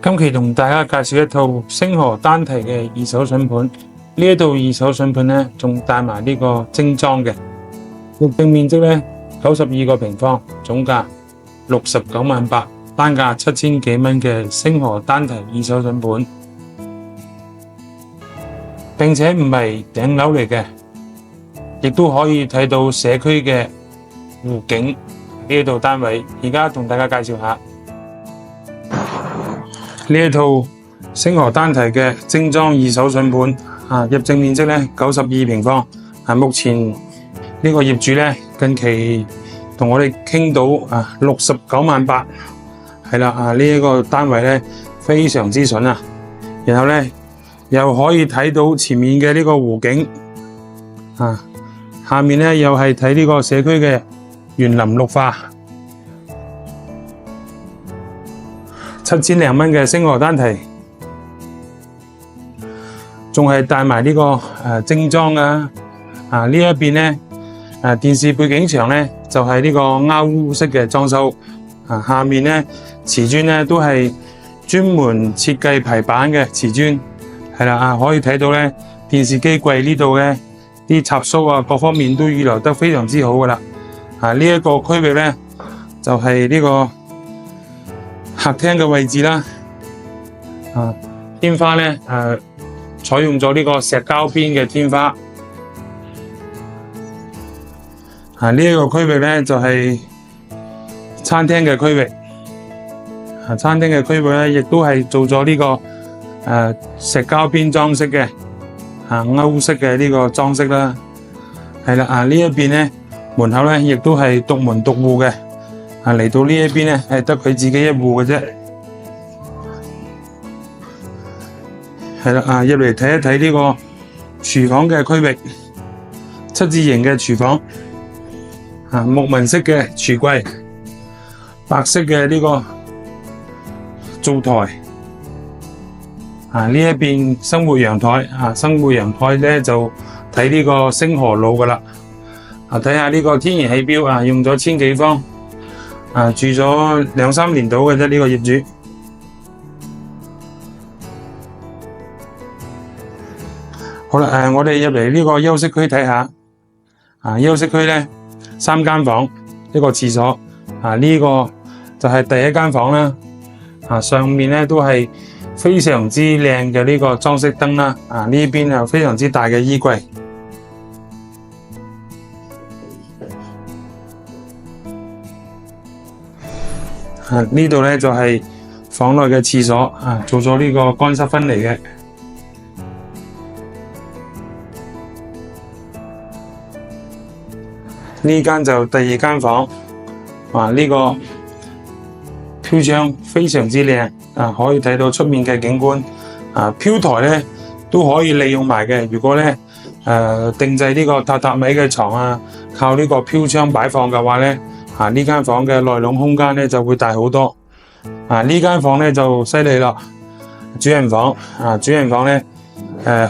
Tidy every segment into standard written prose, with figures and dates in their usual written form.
今期同大家介紹一套星河單提嘅二手筍盤，呢一套二手筍盤咧，仲帶埋呢個精裝嘅，陸徑面積咧92個平方，總價69萬8，單價7000幾蚊嘅星河單提二手筍盤，並且唔係頂樓嚟嘅，亦都可以睇到社區嘅湖景。呢一套單位，而家同大家介紹下。呢一套星河單提嘅精裝二手筍盤，入證面積咧92平方，目前呢個業主咧近期同我哋傾到69萬8，係啦，呢一個單位咧非常之筍啊，然後咧又可以睇到前面嘅呢個湖景，下面咧又係睇呢個社區嘅園林綠化。7000零蚊嘅星河單提，仲係帶埋呢個精裝啊！呢一邊咧電視背景牆咧就係呢個歐式嘅裝修，下面咧瓷磚咧都係專門設計排版嘅瓷磚，係啦，可以睇到咧電視機櫃呢度嘅啲插蘇各方面都預留得非常之好噶啦。呢一個區域咧就係呢個客廳嘅位置啦，天花咧採用咗呢個石膠邊嘅天花，呢一個區域咧就係餐廳嘅區域，餐廳嘅區域咧亦都係做咗呢個石膠邊裝飾嘅，歐式嘅呢個裝飾啦，係啦，呢一邊咧門口咧亦都係獨門獨戶嘅。嚟到呢一邊咧，係得佢自己一戶嘅啫。係啦，入嚟睇一睇呢個廚房嘅區域，7字形嘅廚房，木紋式嘅櫥櫃，白色嘅呢個灶台。呢一邊生活陽台，生活陽台咧就睇呢個星河路噶啦。睇下呢個天然氣表，用咗1000幾方。住咗2-3年到嘅啫，呢個業主。好啦，我哋入嚟呢個休息區睇下。休息區咧3間房，一個廁所。呢個就係第一間房啦。上面咧都係非常之靚嘅呢個裝飾燈啦。呢邊又非常之大嘅衣櫃。呢度咧就係房內嘅廁所，做咗呢個乾濕分離嘅。呢間就第二間房，呢個飄窗非常之靚，可以睇到出面嘅景觀。飄台咧都可以利用埋嘅，如果咧定製呢個榻榻米嘅床，靠呢個飄窗擺放嘅話咧。呢間房嘅內籠空間咧就會大好多。呢間房咧就犀利啦，主人房。主人房咧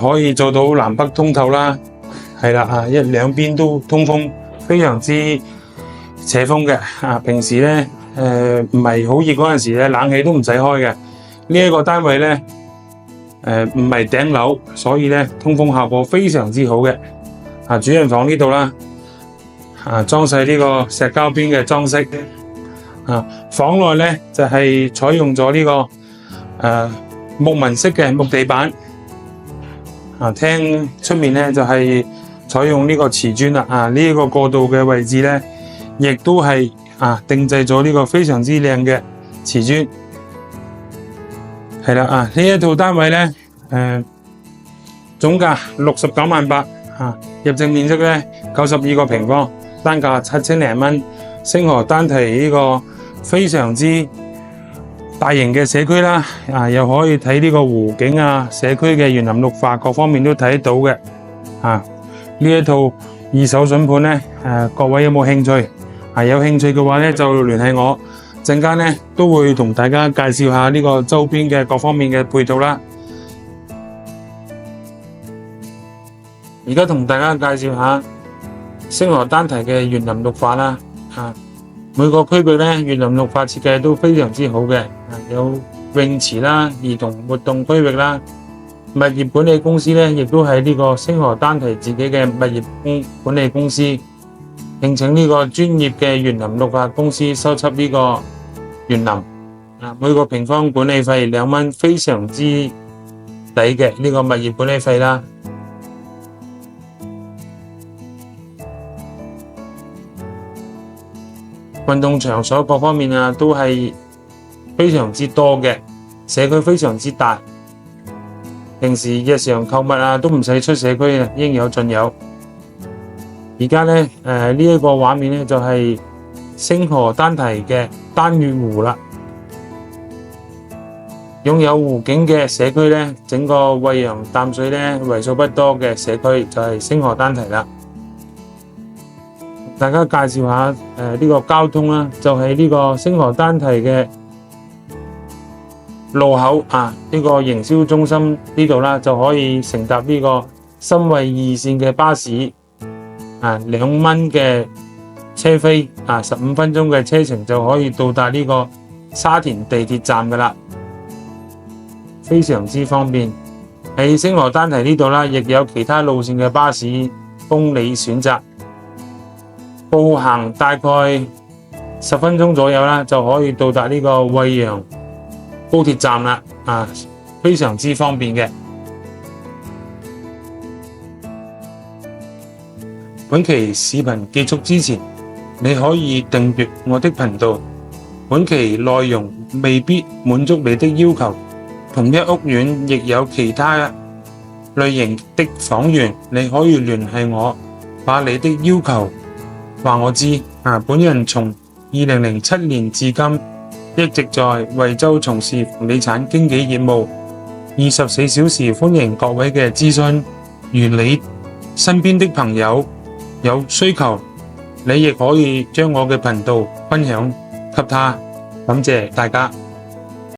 可以做到南北通透啦，係啦，兩邊都通風，非常之斜風嘅。平時咧唔係好熱嗰陣時咧，冷氣都唔使開嘅。呢一個單位咧唔係頂樓，所以咧通風效果非常之好嘅。主人房呢度啦。裝飾呢個石膠邊嘅裝飾，房內咧就係採用咗呢個木紋式嘅木地板，廳出面咧就係採用呢個瓷磚啦，呢一個過渡嘅位置咧，亦都係定製咗呢個非常之靚嘅瓷磚，係啦，呢一套單位咧總價69萬8，入證面積咧92個平方。單價7000零蚊，星河單提呢個非常之大型嘅社區啦，又可以睇呢個湖景社區嘅園林綠化各方面都睇到嘅。呢一套二手筍盤咧，各位有冇興趣？有興趣嘅話咧就聯繫我，陣間咧都會同大家介紹下呢個周邊嘅各方面嘅配套啦。而家同大家介紹下星河單提嘅園林綠化啦，每個區域咧園林綠化設計都非常之好嘅，有泳池啦、兒童活動區域啦。物業管理公司咧，亦都係呢個星河丹提自己嘅物業管理公司，聘請呢個專業嘅園林綠化公司修葺呢個園林。每個平方管理費2蚊，非常之抵嘅呢個物業管理費啦。運動場所各方面都係非常之多嘅，社區非常之大。平時日常購物都唔使出社區，應有盡有。而家咧呢一個畫面咧就係星河丹提嘅丹月湖啦。擁有湖景嘅社區咧，整個惠陽淡水咧為數不多嘅社區就係星河丹提啦。大家介紹下呢個交通啦，就係呢個星河丹提嘅路口呢個營銷中心呢度啦，就可以乘搭呢個深惠2線嘅巴士，2蚊嘅車飛15分鐘嘅車程就可以到達呢個沙田地鐵站噶啦，非常之方便。喺星河丹提呢度啦，亦有其他路線嘅巴士供你選擇，步行大概10分鐘左右啦，就可以到達呢個惠陽高鐵站啦，非常之方便嘅。本期視頻結束之前，你可以訂閱我的頻道。本期內容未必滿足你的要求，同一屋苑亦有其他類型的房源，你可以聯繫我，把你的要求話我知。本人從2007年至今，一直在惠州從事房地產經紀業務，24小時歡迎各位嘅諮詢。如你身邊的朋友有需求，你亦可以將我嘅頻道分享給他。感謝大家。